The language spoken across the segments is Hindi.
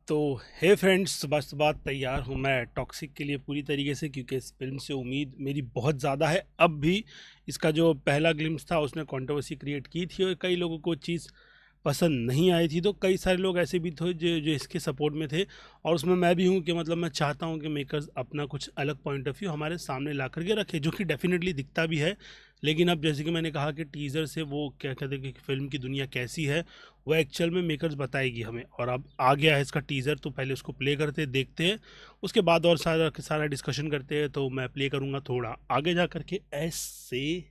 तो हे फ्रेंड्स, सुबह सुबह तैयार हूँ मैं टॉक्सिक के लिए पूरी तरीके से, क्योंकि इस फिल्म से उम्मीद मेरी बहुत ज़्यादा है। अब भी इसका जो पहला ग्लिम्स था उसने कंट्रोवर्सी क्रिएट की थी और कई लोगों को चीज़ पसंद नहीं आई थी, तो कई सारे लोग ऐसे भी थे जो जो इसके सपोर्ट में थे। और उसमें मैं भी हूँ कि मतलब मैं चाहता हूँ कि मेकर्स अपना कुछ अलग पॉइंट ऑफ व्यू हमारे सामने ला करके रखे, जो कि डेफिनेटली दिखता भी है। लेकिन अब जैसे कि मैंने कहा कि टीज़र से वो क्या कहते हैं कि फिल्म की दुनिया कैसी है वो एक्चुअल में मेकर्स बताएगी हमें। और अब आ गया है इसका टीज़र, तो पहले उसको प्ले करते हैं, देखते हैं, उसके बाद और सारा सारा डिस्कशन करते हैं। तो मैं प्ले करूँगा थोड़ा आगे जा करके ऐसे।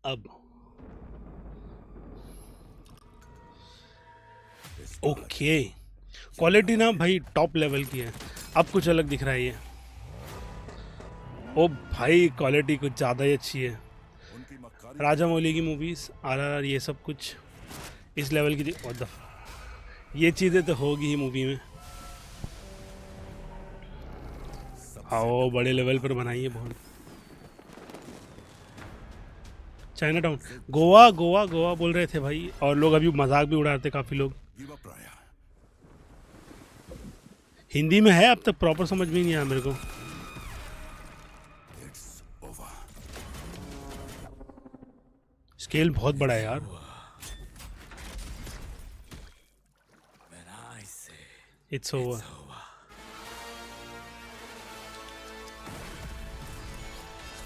अब ओके, क्वालिटी ना भाई टॉप लेवल की है। अब कुछ अलग दिख रहा है ये। ओ भाई, क्वालिटी कुछ ज़्यादा ही अच्छी है। राजा मौली की मूवीज़, आरआरआर, ये सब कुछ इस लेवल की और ये चीज़ें तो होगी ही मूवी में। आओ, बड़े लेवल पर बनाई है बहुत। चाइना टाउन, गोवा गोवा गोवा बोल रहे थे भाई, और लोग अभी मजाक भी उड़ा रहे थे काफ़ी लोग। हिंदी में है, अब तक प्रॉपर समझ में नहीं आया मेरे को। स्केल बहुत बड़ा है यार। It's over.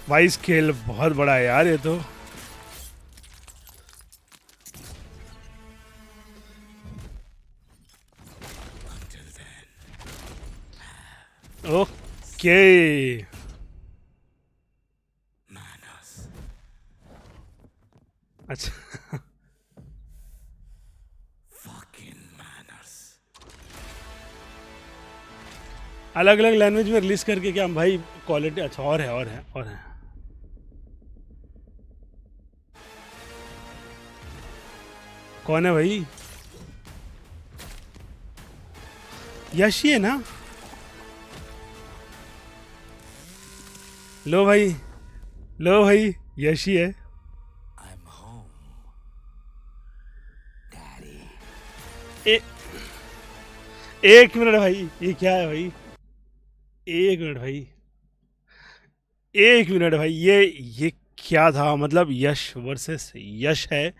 भाई स्केल बहुत बड़ा है यार ये तो। ओके, अच्छा। अलग अलग लैंग्वेज में रिलीज करके क्या भाई, क्वालिटी अच्छा। और है और है और है। कौन है भाई? यश ही है ना? लो भाई, लो भाई, यश ही है। ए, एक मिनट भाई, ये क्या है भाई? एक मिनट भाई, एक मिनट भाई, ये क्या था? मतलब यश वर्सेस यश है।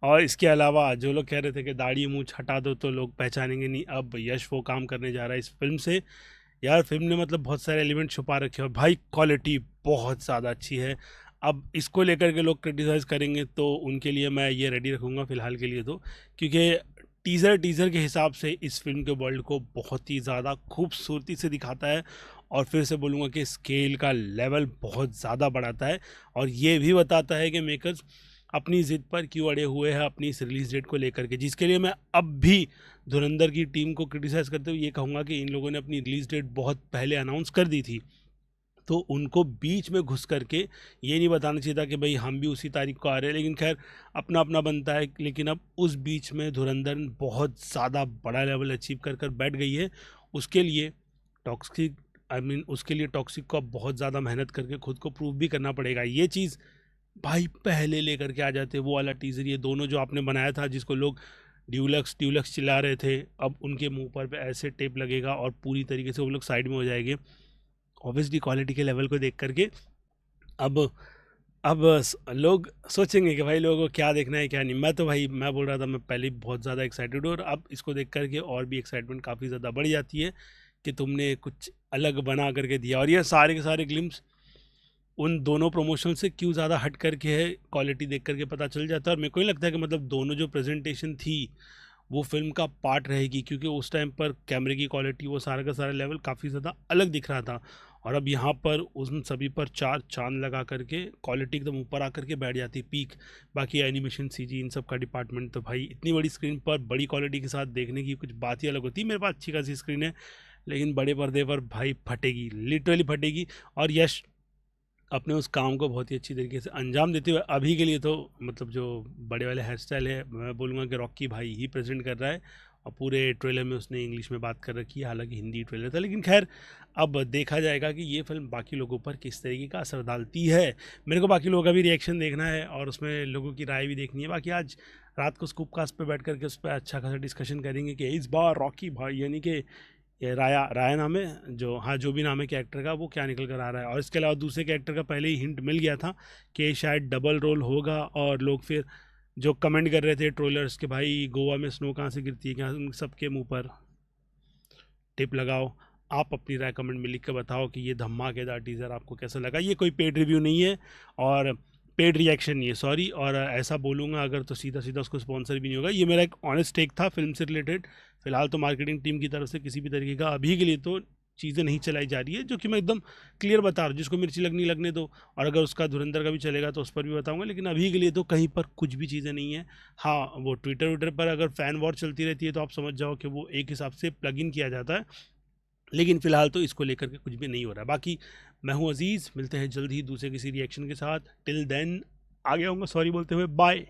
और इसके अलावा जो लोग कह रहे थे कि दाढ़ी मूंछ हटा दो तो लोग पहचानेंगे नहीं, अब यश वो काम करने जा रहा है इस फिल्म से। यार फिल्म ने मतलब बहुत सारे एलिमेंट छुपा रखे हैं भाई, क्वालिटी बहुत ज़्यादा अच्छी है। अब इसको लेकर के लोग क्रिटिसाइज़ करेंगे तो उनके लिए मैं ये रेडी रखूँगा फ़िलहाल के लिए तो, क्योंकि टीज़र टीज़र के हिसाब से इस फिल्म के वर्ल्ड को बहुत ही ज़्यादा खूबसूरती से दिखाता है। और फिर से बोलूँगा कि स्केल का लेवल बहुत ज़्यादा बढ़ाता है। और ये भी बताता है कि मेकर्स अपनी ज़िद पर क्यों अड़े हुए हैं अपनी इस रिलीज़ डेट को लेकर के, जिसके लिए मैं अब भी धुरंधर की टीम को क्रिटिसाइज़ करते हुए ये कहूँगा कि इन लोगों ने अपनी रिलीज़ डेट बहुत पहले अनाउंस कर दी थी, तो उनको बीच में घुस करके ये नहीं बताना चाहिए था कि भाई हम भी उसी तारीख को आ रहे हैं। लेकिन खैर, अपना अपना बनता है। लेकिन अब उस बीच में धुरंधर बहुत ज़्यादा बड़ा लेवल अचीव कर कर बैठ गई है। उसके लिए टॉक्सिक, उसके लिए टॉक्सिक को अब बहुत ज़्यादा मेहनत करके खुद को प्रूव भी करना पड़ेगा। ये चीज़ भाई पहले लेकर के आ जाते, वो वाला टीज़र, ये दोनों जो आपने बनाया था जिसको लोग ड्यूलक्स ड्यूलक्स चिल्ला रहे थे, अब उनके मुंह पर पे ऐसे टेप लगेगा और पूरी तरीके से वो लोग साइड में हो जाएंगे। ऑब्वियसली क्वालिटी के लेवल को देख करके अब लोग सोचेंगे कि भाई लोगों को क्या देखना है क्या नहीं। मैं तो भाई, मैं बोल रहा था, मैं पहले ही बहुत ज़्यादा एक्साइटेड हूँ, और अब इसको देख करके और भी एक्साइटमेंट काफ़ी ज़्यादा बढ़ जाती है कि तुमने कुछ अलग बना करके दिया। और ये सारे के सारे ग्लिम्स उन दोनों प्रमोशन से क्यों ज़्यादा हट करके है, क्वालिटी देख करके पता चल जाता है। और मेरे को नहीं लगता है कि मतलब दोनों जो प्रेजेंटेशन थी वो फिल्म का पार्ट रहेगी, क्योंकि उस टाइम पर कैमरे की क्वालिटी, वो सारा का सारा लेवल काफ़ी ज़्यादा अलग दिख रहा था। और अब यहाँ पर उन सभी पर चार चांद लगा करके क्वालिटी एकदम ऊपर आकर के बैठ जाती पीक। बाकी एनिमेशन, सीजी, इन सब का डिपार्टमेंट तो भाई इतनी बड़ी स्क्रीन पर बड़ी क्वालिटी के साथ देखने की कुछ बात ही अलग होती है। मेरे पास अच्छी खासी स्क्रीन है, लेकिन बड़े पर्दे पर भाई फटेगी, लिटरली फटेगी। और यश अपने उस काम को बहुत ही अच्छी तरीके से अंजाम देते हुए अभी के लिए तो मतलब जो बड़े वाले हेयर स्टाइल है, मैं बोलूँगा कि रॉकी भाई ही प्रेजेंट कर रहा है। और पूरे ट्रेलर में उसने इंग्लिश में बात कर रखी है, हालांकि हिंदी ट्रेलर था। लेकिन खैर, अब देखा जाएगा कि ये फिल्म बाकी लोगों पर किस तरीके का असर डालती है। मेरे को बाकी लोगों का भी रिएक्शन देखना है और उसमें लोगों की राय भी देखनी है। बाकी आज रात को स्कूप कास्ट पे बैठ करके उस पर अच्छा खासा डिस्कशन करेंगे कि इस बार रॉकी भाई यानी कि ये राया राया नाम है जो, हाँ जो भी नाम है कैरेक्टर का, वो क्या निकल कर आ रहा है। और इसके अलावा दूसरे कैरेक्टर का पहले ही हिंट मिल गया था कि शायद डबल रोल होगा, और लोग फिर जो कमेंट कर रहे थे ट्रोलर्स के भाई गोवा में स्नो कहाँ से गिरती है, क्या उन सबके मुंह पर टिप लगाओ। आप अपनी राय कमेंट में लिख कर बताओ कि ये धमाकेदार टीज़र आपको कैसा लगा। ये कोई पेड रिव्यू नहीं है और पेड रिएक्शन नहीं है, सॉरी। और ऐसा बोलूँगा अगर तो सीधा सीधा उसको स्पॉन्सर भी नहीं होगा। ये मेरा एक ऑनेस्ट टेक था फिल्म से रिलेटेड। फिलहाल तो मार्केटिंग टीम की तरफ से किसी भी तरीके का अभी के लिए तो चीज़ें नहीं चलाई जा रही है, जो कि मैं एकदम क्लियर बता रहा हूँ। जिसको मिर्ची लगनी लगने दो, और अगर उसका धुरंधर का भी चलेगा तो उस पर भी बताऊंगा, लेकिन अभी के लिए तो कहीं पर कुछ भी चीज़ें नहीं है। हाँ वो ट्विटर व्विटर पर अगर फ़ैन वॉर चलती रहती है तो आप समझ जाओ कि वो एक हिसाब से प्लग इन किया जाता है, लेकिन फ़िलहाल तो इसको लेकर के कुछ भी नहीं हो रहा है। बाकी मैं हूँ अज़ीज़, मिलते हैं जल्द ही दूसरे किसी रिएक्शन के साथ। टिल देन आ गया हूँ सॉरी बोलते हुए, बाय।